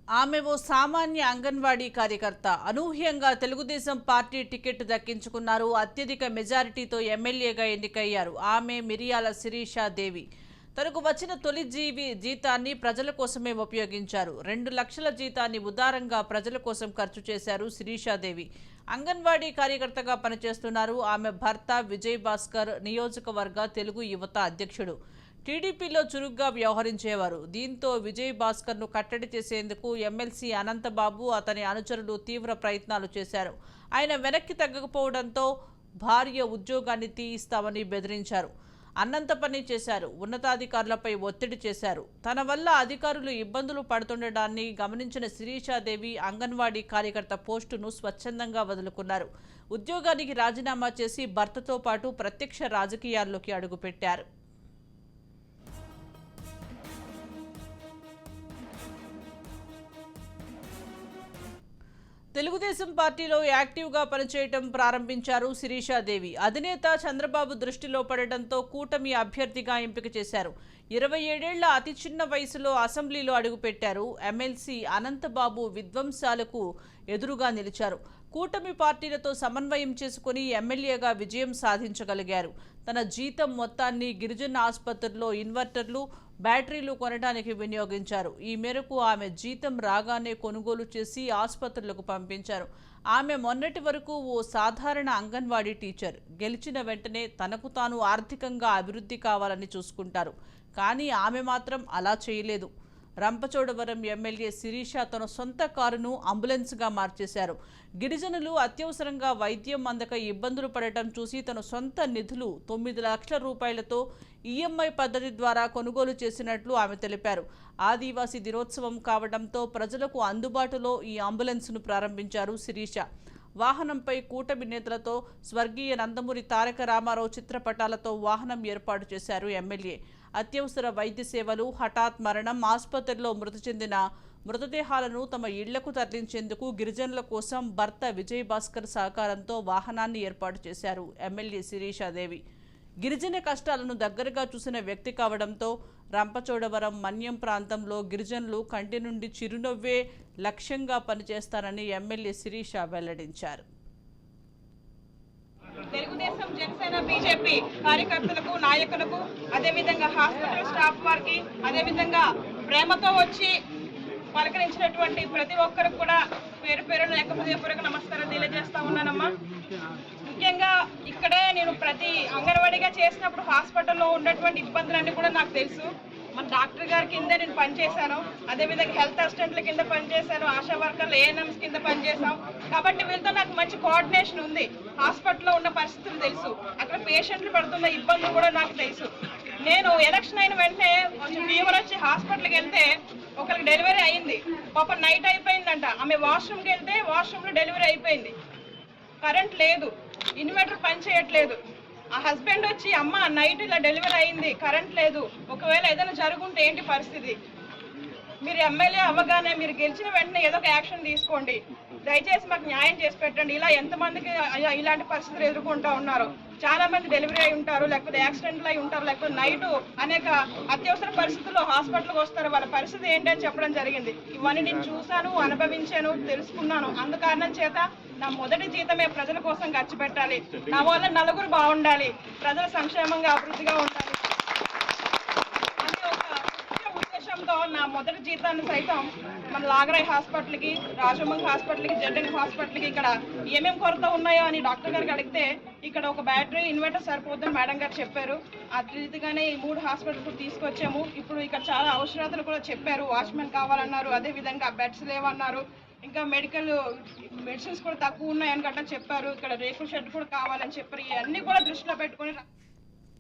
ఆమె ఓ సామాన్య అంగన్వాడీ కార్యకర్త. అనూహ్యంగా తెలుగుదేశం పార్టీ టికెట్ దక్కించుకున్నారు. అత్యధిక మెజారిటీతో ఎమ్మెల్యేగా ఎన్నికయ్యారు. ఆమె మిరియాల శిరీషాదేవి. తనకు వచ్చిన తొలి జీతాన్ని ప్రజల కోసమే ఉపయోగించారు. 2 లక్షల జీతాన్ని ఉదారంగా ప్రజల కోసం ఖర్చు చేశారు శిరీషాదేవి. అంగన్వాడీ కార్యకర్తగా పనిచేస్తున్నారు. ఆమె భర్త విజయ్ భాస్కర్ నియోజకవర్గ తెలుగు యువత అధ్యక్షుడు. టీడీపీలో చురుగ్గా వ్యవహరించేవారు. దీంతో విజయ్ భాస్కర్ను కట్టడి చేసేందుకు ఎమ్మెల్సీ అనంతబాబు అతని అనుచరులు తీవ్ర ప్రయత్నాలు చేశారు. ఆయన వెనక్కి తగ్గకపోవడంతో భార్య ఉద్యోగాన్ని తీయిస్తామని బెదిరించారు. అన్నంత పని చేశారు. ఉన్నతాధికారులపై ఒత్తిడి చేశారు. తన వల్ల అధికారులు ఇబ్బందులు పడుతుండడాన్ని గమనించిన శిరీషాదేవి అంగన్వాడీ కార్యకర్త పోస్టును స్వచ్ఛందంగా వదులుకున్నారు. ఉద్యోగానికి రాజీనామా చేసి భర్తతో పాటు ప్రత్యక్ష రాజకీయాల్లోకి అడుగుపెట్టారు. తెలుగుదేశం పార్టీలో యాక్టివ్గా పనిచేయటం ప్రారంభించారు శిరీషాదేవి. అధినేత చంద్రబాబు దృష్టిలో పడటంతో కూటమి అభ్యర్థిగా ఎంపిక చేశారు. 27 ఏళ్ల అతి చిన్న వయసులో అసెంబ్లీలో అడుగుపెట్టారు. ఎమ్మెల్సీ అనంతబాబు విధ్వంసాలకు ఎదురుగా నిలిచారు. కూటమి పార్టీలతో సమన్వయం చేసుకుని ఎమ్మెల్యేగా విజయం సాధించగలిగారు. తన జీతం మొత్తాన్ని గిరిజన ఆసుపత్రుల్లో ఇన్వర్టర్లు, బ్యాటరీలు కొనడానికి వినియోగించారు. ఈ మేరకు ఆమె జీతం రాగానే కొనుగోలు చేసి ఆసుపత్రులకు పంపించారు. ఆమె మొన్నటి వరకు ఓ సాధారణ అంగన్వాడీ టీచర్. గెలిచిన వెంటనే తనకు తాను ఆర్థికంగా అభివృద్ధి కావాలని చూసుకుంటారు. కానీ ఆమె మాత్రం అలా చేయలేదు. రంపచోడవరం ఎమ్మెల్యే శిరీష తన సొంత కారును అంబులెన్స్గా మార్చేశారు. గిరిజనులు అత్యవసరంగా వైద్యం అందక ఇబ్బందులు పడటం చూసి తన సొంత నిధులు 9 లక్షల రూపాయలతో ఈఎంఐ పద్ధతి ద్వారా కొనుగోలు చేసినట్లు ఆమె తెలిపారు. ఆదివాసీ దినోత్సవం కావడంతో ప్రజలకు అందుబాటులో ఈ అంబులెన్స్ను ప్రారంభించారు శిరీష. వాహనంపై కూటమి నేతలతో స్వర్గీయ నందమూరి తారక రామారావు చిత్రపటాలతో వాహనం ఏర్పాటు చేశారు ఎమ్మెల్యే. అత్యవసర వైద్య సేవలు, హఠాత్ మరణం, ఆసుపత్రిలో మృతి చెందిన మృతదేహాలను తమ ఇళ్లకు తరలించేందుకు గిరిజనుల కోసం భర్త విజయ్ భాస్కర్ సహకారంతో వాహనాన్ని ఏర్పాటు చేశారు ఎమ్మెల్యే శిరీషాదేవి. గిరిజన కష్టాలను దగ్గరగా చూసిన వ్యక్తి కావడంతో రంపచోడవరం, మన్యం ప్రాంతంలో గిరిజనులు కంటి నుండి చిరునవ్వే లక్ష్యంగా పనిచేస్తారని ఎమ్మెల్యే శిరీష వెల్లడించారు. తెలుగుదేశం, జనసేన, బీజేపీ కార్యకర్తలకు, నాయకులకు, అదేవిధంగా హాస్పిటల్ స్టాఫ్ వారికి, అదేవిధంగా ప్రేమతో వచ్చి పలకరించినటువంటి ప్రతి ఒక్కరికి కూడా పేరు పేరున హృదయపూర్వక నమస్కారం తెలియజేస్తా ఉన్నానమ్మా. ముఖ్యంగా ఇక్కడే నేను ప్రతి అంగన్వాడీగా చేసినప్పుడు హాస్పిటల్లో ఉన్నటువంటి ఇబ్బందులన్నీ కూడా నాకు తెలుసు. మన డాక్టర్ గారి కింద నేను పనిచేశాను. అదేవిధంగా హెల్త్ అసిస్టెంట్ల కింద పనిచేశాను, ఆశా వర్కర్లు, ఏఎన్ఎంస్ కింద పనిచేశాం. కాబట్టి వీళ్ళతో నాకు మంచి కోఆర్డినేషన్ ఉంది. హాస్పిటల్లో ఉన్న పరిస్థితులు తెలుసు, అక్కడ పేషెంట్లు పడుతున్న ఇబ్బందులు కూడా నాకు తెలుసు. నేను ఎలక్షన్ అయిన వెంటనే కొంచెం ఫీవర్ వచ్చి హాస్పిటల్కి వెళ్తే ఒకరికి డెలివరీ అయింది. పాప నైట్ అయిపోయిందంట. ఆమె వాష్రూమ్కి వెళ్తే వాష్రూమ్లో డెలివరీ అయిపోయింది. కరెంట్ లేదు, ఇన్వర్టర్ పని చేయట్లేదు. ఆ హస్బెండ్ వచ్చి, అమ్మ నైట్ ఇలా డెలివరీ అయింది, కరెంట్ లేదు, ఒకవేళ ఏదైనా జరుగుంటే ఏంటి పరిస్థితి? మీరు ఎమ్మెల్యే అవ్వగానే మీరు గెలిచిన వెంటనే ఏదో ఒక యాక్షన్ తీసుకోండి, దయచేసి మాకు న్యాయం చేసి పెట్టండి. ఇలా ఎంతమందికి ఇలాంటి పరిస్థితులు ఎదుర్కొంటూ ఉన్నారు. చాలా మంది డెలివరీ అయి ఉంటారు, లేకపోతే యాక్సిడెంట్లు అయి ఉంటారు, లేకపోతే నైట్ అనేక అత్యవసర పరిస్థితుల్లో హాస్పిటల్కి వస్తారు. వాళ్ళ పరిస్థితి ఏంటి అని చెప్పడం జరిగింది. ఇవన్నీ నేను చూశాను, అనుభవించాను, తెలుసుకున్నాను. అందుకారణం చేత నా మొదటి జీతమే ప్రజల కోసం ఖర్చు పెట్టాలి, నా వల్ల నలుగురు బాగుండాలి, ప్రజల సంక్షేమంగా అభివృద్ధిగా ఉండాలి అనే ఒక ముఖ్య ఉద్దేశంతో నా మొదటి జీతాన్ని సైతం మన లాగరాయ్ హాస్పిటల్కి, రాజమంగ హాస్పిటల్కి, జడ్డెన్ హాస్పిటల్కి ఇక్కడ ఏమేమి కొరత ఉన్నాయో అని డాక్టర్ గారికి అడిగితే ఇక్కడ ఒక బ్యాటరీ, ఇన్వర్టర్ సరిపోతుందని మేడం గారు చెప్పారు. ఆ రీతిగానే ఈ 3 హాస్పిటల్కి తీసుకొచ్చాము. ఇప్పుడు ఇక్కడ చాలా అవసరాలు కూడా చెప్పారు. వాచ్మెన్ కావాలన్నారు, అదేవిధంగా బెడ్స్ లేవన్నారు, ఇంకా మెడిసిన్స్ కూడా తక్కువ ఉన్నాయని గట్రా చెప్పారు. ఇక్కడ రేకుల షెడ్ కూడా కావాలని చెప్పారు. ఇవన్నీ కూడా దృష్టిలో పెట్టుకుని